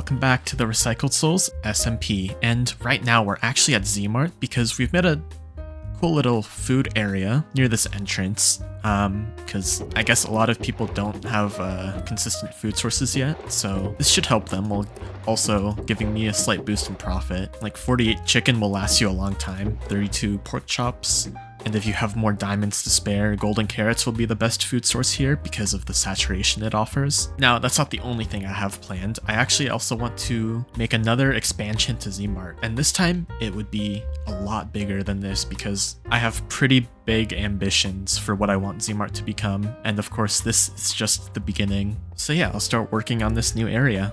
welcome back to the Recycled Souls SMP, and right now we're actually at Z-Mart because we've made a cool little food area near this entrance, because I guess a lot of people don't have consistent food sources yet, so this should help them while also giving me a slight boost in profit. Like 48 chicken will last you a long time, 32 pork chops, and if you have more diamonds to spare, golden carrots will be the best food source here because of the saturation it offers. Now, that's not the only thing I have planned. I actually also want to make another expansion to Z-Mart, and this time it would be a lot bigger than this because I have pretty big ambitions for what I want Z-Mart to become, and of course this is just the beginning. So yeah, I'll start working on this new area.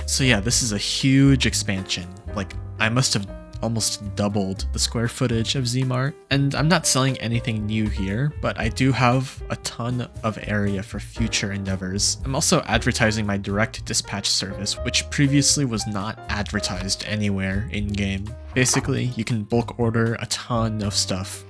So yeah, this is a huge expansion. Like, I must have almost doubled the square footage of Z-Mart. And I'm not selling anything new here, but I do have a ton of area for future endeavors. I'm also advertising my direct dispatch service, which previously was not advertised anywhere in-game. Basically, you can bulk order a ton of stuff,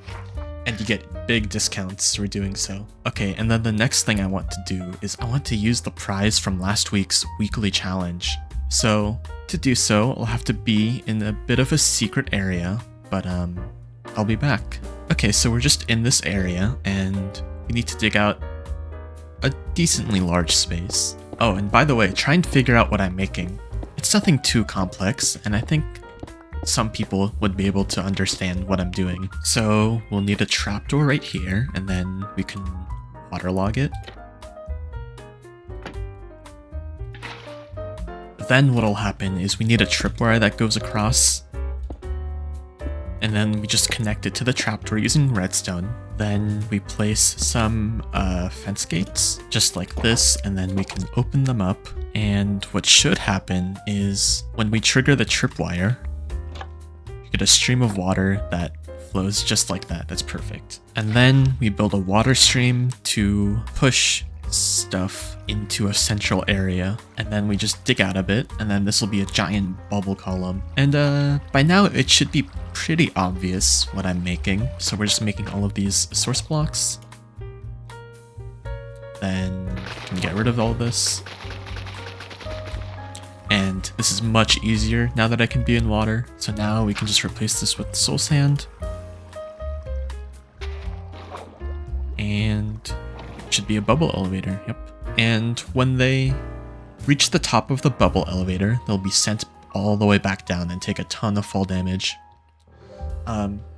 and you get big discounts for doing so. Okay, and then the next thing I want to do is I want to use the prize from last week's weekly challenge. So, to do so, I'll have to be in a bit of a secret area, but I'll be back. Okay, so we're just in this area, and we need to dig out a decently large space. Oh, and by the way, try and figure out what I'm making. It's nothing too complex, and I think some people would be able to understand what I'm doing. So, we'll need a trapdoor right here, and then we can waterlog it. Then what'll happen is we need a tripwire that goes across, and then we just connect it to the trapdoor using redstone. Then we place some fence gates, just like this, and then we can open them up. And what should happen is when we trigger the tripwire, you get a stream of water that flows just like that. That's perfect. And then we build a water stream to push stuff into a central area, and then we just dig out a bit, and then this will be a giant bubble column. And by now it should be pretty obvious what I'm making. So we're just making all of these source blocks. Then we can get rid of all this. And this is much easier now that I can be in water. So now we can just replace this with soul sand. And should be a bubble elevator, yep. And when they reach the top of the bubble elevator, they'll be sent all the way back down and take a ton of fall damage.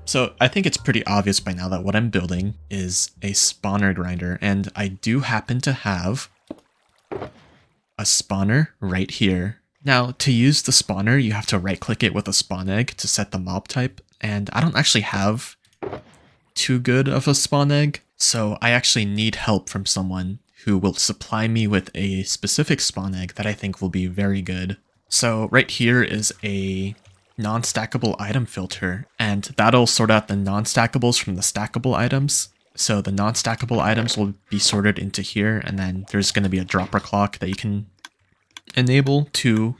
So I think it's pretty obvious by now that what I'm building is a spawner grinder, and I do happen to have a spawner right here. Now, to use the spawner, you have to right-click it with a spawn egg to set the mob type, and I don't actually have too good of a spawn egg, so I actually need help from someone who will supply me with a specific spawn egg that I think will be very good. So right here is a non-stackable item filter, and that'll sort out the non-stackables from the stackable items. So the non-stackable items will be sorted into here, and then there's going to be a dropper clock that you can enable to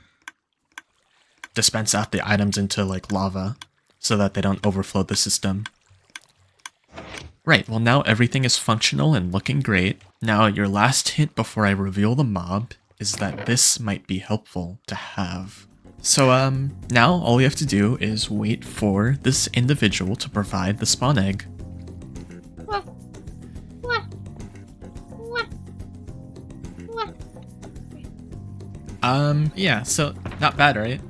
dispense out the items into like lava so that they don't overflow the system. Right, well now everything is functional and looking great. Now your last hint before I reveal the mob is that this might be helpful to have. So now all we have to do is wait for this individual to provide the spawn egg. Yeah, so not bad, right?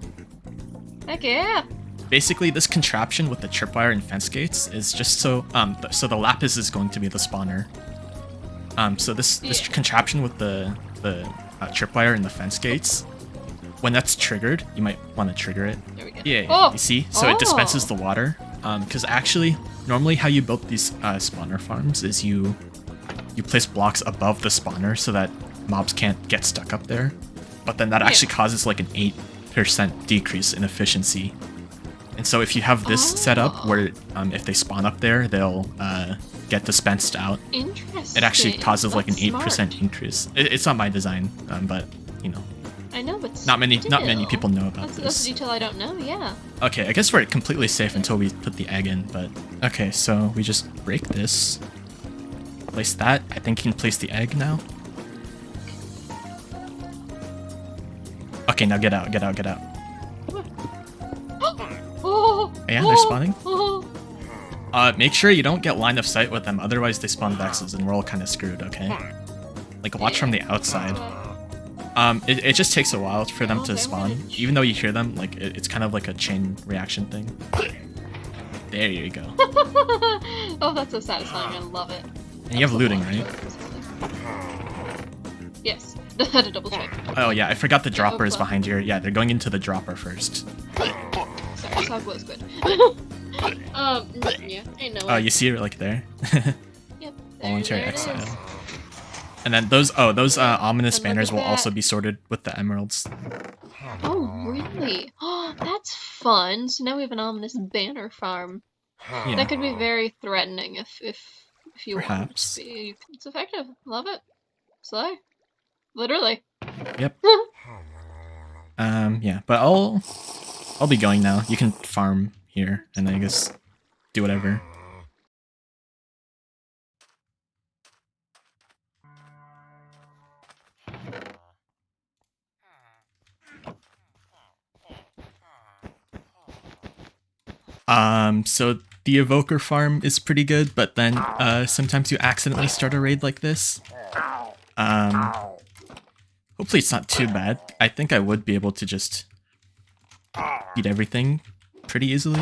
Heck yeah! Basically, this contraption with the tripwire and fence gates is just so so the lapis is going to be the spawner. So this contraption with the tripwire and the fence gates, when that's triggered, you might want to trigger it. There we go. Yeah, Oh! you see? So it dispenses the water. Because actually, normally how you build these spawner farms is you place blocks above the spawner so that mobs can't get stuck up there. But then that actually causes like an 8% decrease in efficiency. And so if you have this set up where if they spawn up there, they'll get dispensed out. Interesting. It actually causes like an 8% smart. increase. It's not my design, but you know. I know, but not many people know about this. That's a detail I don't know. Yeah. Okay, I guess we're completely safe until we put the egg in. But okay, so we just break this, place that. I think you can place the egg now. Okay, now get out, get out, get out. Oh, Yeah, they're spawning. Make sure you don't get line of sight with them, otherwise they spawn vexes and we're all kind of screwed, okay? Like, watch from the outside. It just takes a while for them to spawn. Even though you hear them, like, it's kind of like a chain reaction thing. There you go. Oh, that's so satisfying. I love it. And you have looting, right? Yes. I had to double check. Oh yeah, I forgot the dropper is behind here. Yeah, they're going into the dropper first. Sorry, Sog was good. Yeah, ain't no way. Oh, you see it like there? Yep. Voluntary there it is. exile. And then those ominous banners will also be sorted with the emeralds. Oh, really? Oh, that's fun. So now we have an ominous banner farm. Yeah. That could be very threatening if you Perhaps. want it to be. It's effective. Love it. Slay. Literally. Yep. Yeah, but I'll be going now. You can farm here, and I guess do whatever. So the evoker farm is pretty good, but then sometimes you accidentally start a raid like this. Hopefully it's not too bad. I think I would be able to just beat everything pretty easily.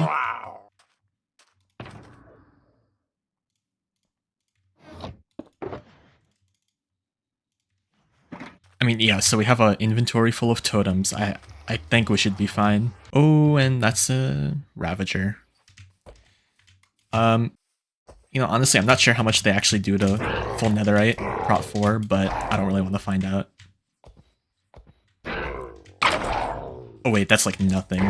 I mean, yeah, so we have an inventory full of totems. I think we should be fine. Oh, and that's a Ravager. You know, honestly, I'm not sure how much they actually do to full netherite prot 4, but I don't really want to find out. Oh wait, that's like nothing.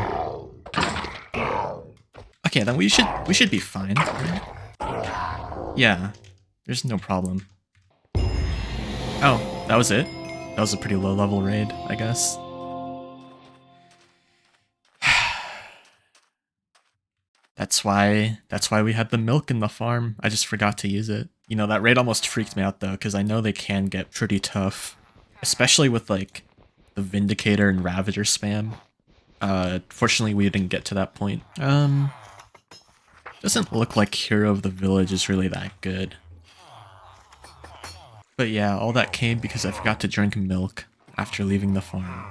Okay, then we should be fine, right? Yeah, there's no problem. Oh, that was it? That was a pretty low level raid, I guess. That's why we had the milk in the farm. I just forgot to use it. You know, that raid almost freaked me out though, because I know they can get pretty tough. Especially with like the Vindicator and Ravager spam. Fortunately we didn't get to that point. Doesn't look like Hero of the Village is really that good. But yeah, all that came because I forgot to drink milk after leaving the farm.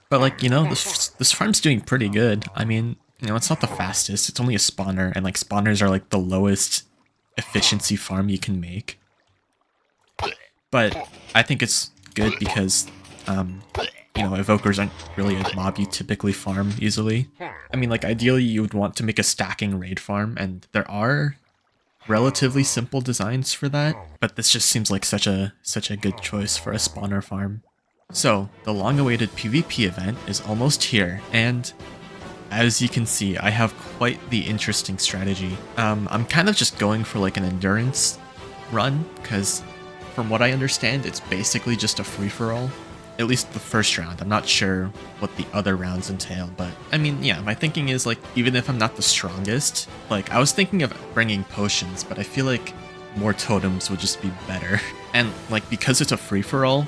But like, you know, this farm's doing pretty good. I mean, you know, it's not the fastest, it's only a spawner, and like spawners are like the lowest efficiency farm you can make. But I think it's good because, you know, evokers aren't really a mob you typically farm easily. I mean, like, ideally you would want to make a stacking raid farm, and there are relatively simple designs for that, but this just seems like such a good choice for a spawner farm. So, the long-awaited PvP event is almost here, and as you can see, I have quite the interesting strategy. I'm kind of just going for like an endurance run, because from what I understand, it's basically just a free-for-all. At least the first round. I'm not sure what the other rounds entail, but I mean, yeah, my thinking is like, even if I'm not the strongest, like I was thinking of bringing potions, but I feel like more totems would just be better. And like, because it's a free-for-all,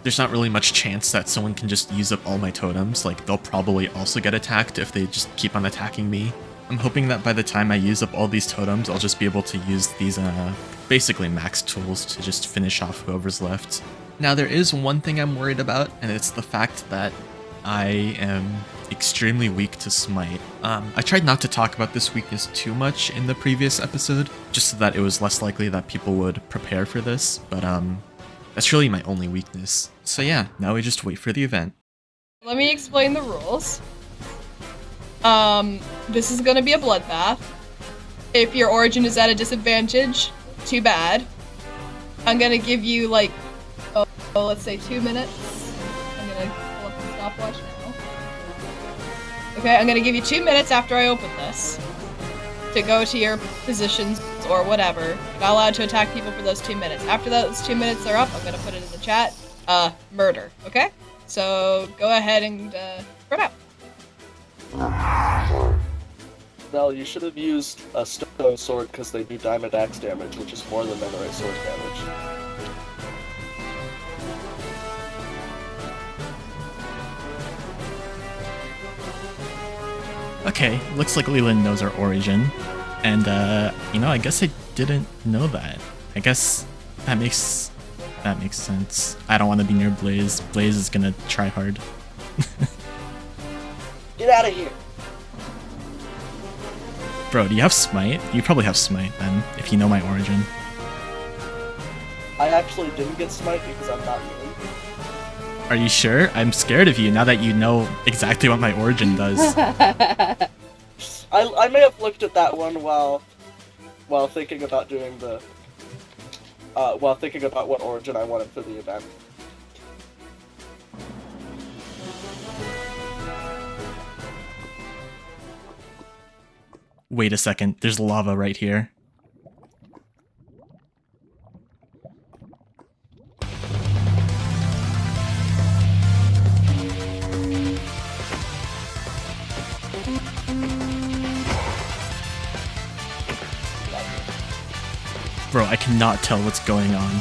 there's not really much chance that someone can just use up all my totems. Like, they'll probably also get attacked if they just keep on attacking me. I'm hoping that by the time I use up all these totems, I'll just be able to use these basically max tools to just finish off whoever's left. Now, there is one thing I'm worried about, and it's the fact that I am extremely weak to Smite. I tried not to talk about this weakness too much in the previous episode, just so that it was less likely that people would prepare for this, but that's really my only weakness. So yeah, now we just wait for the event. Let me explain the rules. This is gonna be a bloodbath. If your origin is at a disadvantage, too bad. I'm gonna give you like, let's say 2 minutes. I'm gonna pull up the stopwatch now. Okay, I'm gonna give you 2 minutes after I open this to go to your positions or whatever. You're not allowed to attack people for those 2 minutes. After those 2 minutes are up, I'm gonna put it in the chat. Murder, okay? So go ahead and spread out. No, you should have used a stone sword because they do diamond axe damage, which is more than netherite sword damage. Okay, looks like Leland knows our origin. And, you know, I guess I didn't know that. I guess that makes sense. I don't want to be near Blaze. Blaze is gonna try hard. Get out of here! Bro, do you have Smite? You probably have Smite then, if you know my origin. I actually didn't get smite because I'm not really. Are you sure? I'm scared of you now that you know exactly what my origin does. I may have looked at that one while thinking about doing the while thinking about what origin I wanted for the event. Wait a second, there's lava right here. Bro, I cannot tell what's going on.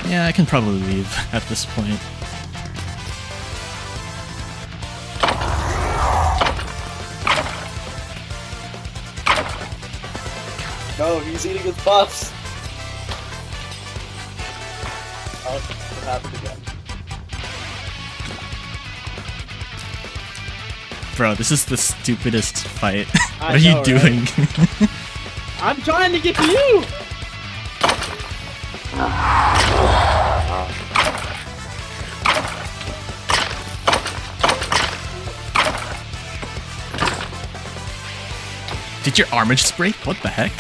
Yeah, I can probably leave at this point. No, he's eating his buffs! Oh, it happened again. Bro, this is the stupidest fight. What are I know, you doing? right? I'm trying to get to you! Did your armor just break? What the heck?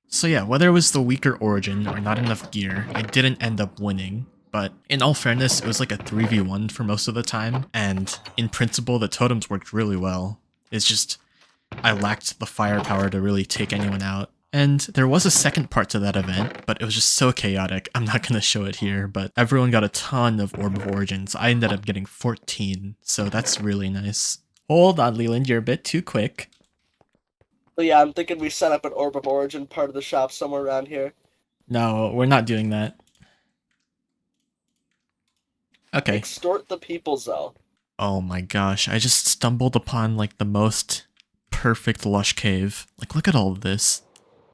So yeah, whether it was the weaker origin or not enough gear, I didn't end up winning. But in all fairness, it was like a 3v1 for most of the time, and in principle the totems worked really well. It's just, I lacked the firepower to really take anyone out. And there was a second part to that event, but it was just so chaotic, I'm not gonna show it here, but everyone got a ton of Orb of Origins. I ended up getting 14, so that's really nice. Hold on, Leland, you're a bit too quick. But yeah, I'm thinking we set up an Orb of Origin part of the shop somewhere around here. No, we're not doing that. Okay. Extort the people, Zell. Oh my gosh, I just stumbled upon like the most perfect lush cave. Like, look at all of this.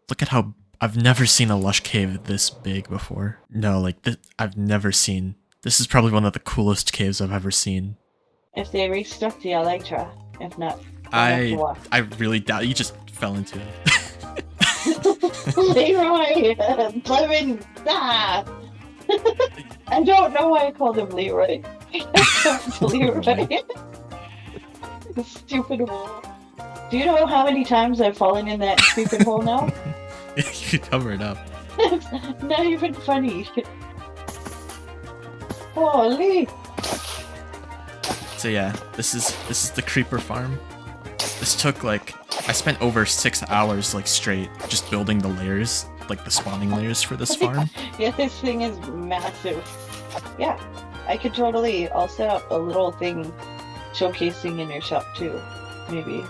Look at how I've never seen a lush cave this big before. No, like this, I've never seen. This is probably one of the coolest caves I've ever seen. If they restock the Elytra, if not, I really doubt you just fell into it. Leroy, Clement, ah! I don't know why I called him Leroy. Leroy. Stupid hole. Do you know how many times I've fallen in that stupid hole now? You could cover it up. It's not even funny. Holy! So yeah, this is the creeper farm. This took like, I spent over 6 hours like straight just building the layers, like the spawning layers for this farm. Yeah, this thing is massive. Yeah, I could totally, I'll set up a little thing showcasing in your shop too, maybe.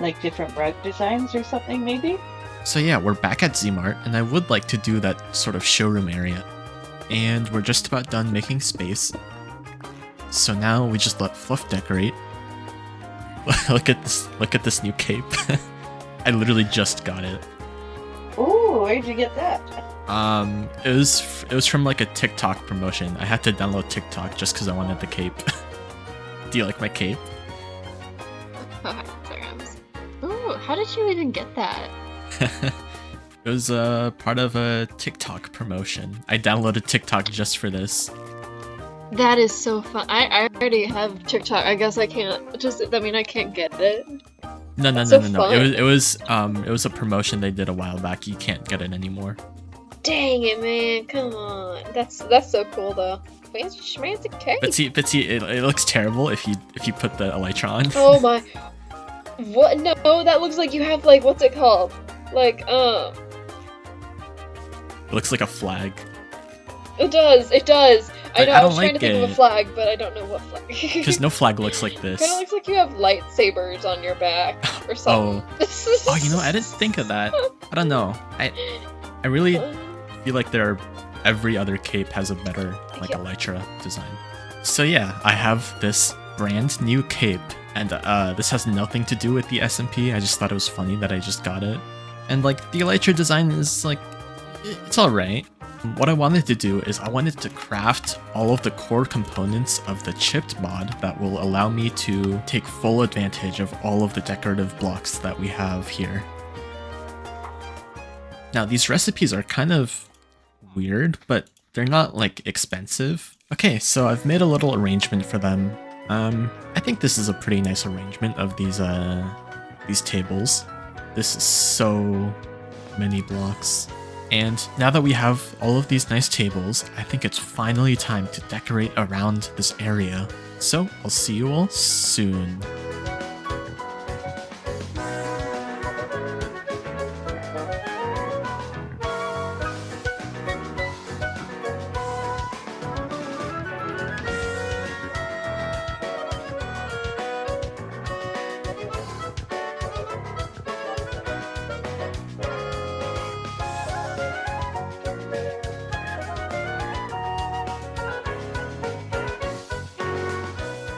Like different rug designs or something, maybe? So yeah, we're back at Z-Mart, and I would like to do that sort of showroom area. And we're just about done making space. So now we just let Fluff decorate. Look at this new cape. I literally just got it. Ooh, where'd you get that? It was from like a TikTok promotion. I had to download TikTok just because I wanted the cape. Do you like my cape? Oh, ooh, how did you even get that? It was part of a TikTok promotion. I downloaded TikTok just for this. That is so fun. I already have TikTok. I guess I can't. I can't get it. No. Fun. It was a promotion they did a while back. You can't get it anymore. Dang it, man! Come on. That's so cool though. Fancy schmancy cake. Bitsy, it looks terrible if you put the elytra on. Oh my. What? No, that looks like you have like what's it called? Like It looks like a flag. It does. It does. I But know. I I was don't trying like to think of a it. flag, but I don't know what flag. Because no flag looks like this. Kind of looks like you have lightsabers on your back or something. Oh, you know, I didn't think of that. I don't know. I really feel like every other cape has a better like elytra design. So yeah, I have this brand new cape, and this has nothing to do with the SMP. I just thought it was funny that I just got it, and like the elytra design is like it's all right. What I wanted to do is I wanted to craft all of the core components of the chipped mod that will allow me to take full advantage of all of the decorative blocks that we have here. Now these recipes are kind of weird, but they're not like expensive. Okay, so I've made a little arrangement for them. I think this is a pretty nice arrangement of these tables. This is so many blocks. And now that we have all of these nice tables, I think it's finally time to decorate around this area. So I'll see you all soon.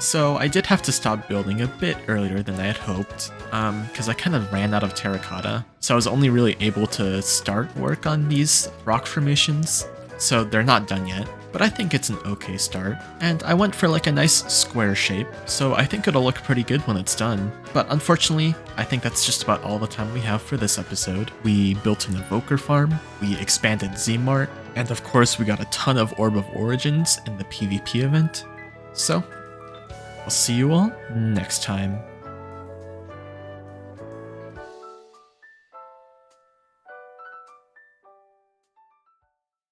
So I did have to stop building a bit earlier than I had hoped, because I kind of ran out of terracotta. So I was only really able to start work on these rock formations, so they're not done yet. But I think it's an okay start, and I went for like a nice square shape, so I think it'll look pretty good when it's done. But unfortunately, I think that's just about all the time we have for this episode. We built an evoker farm, we expanded Z-Mart, and of course we got a ton of Orb of Origins in the PvP event. So I'll see you all next time.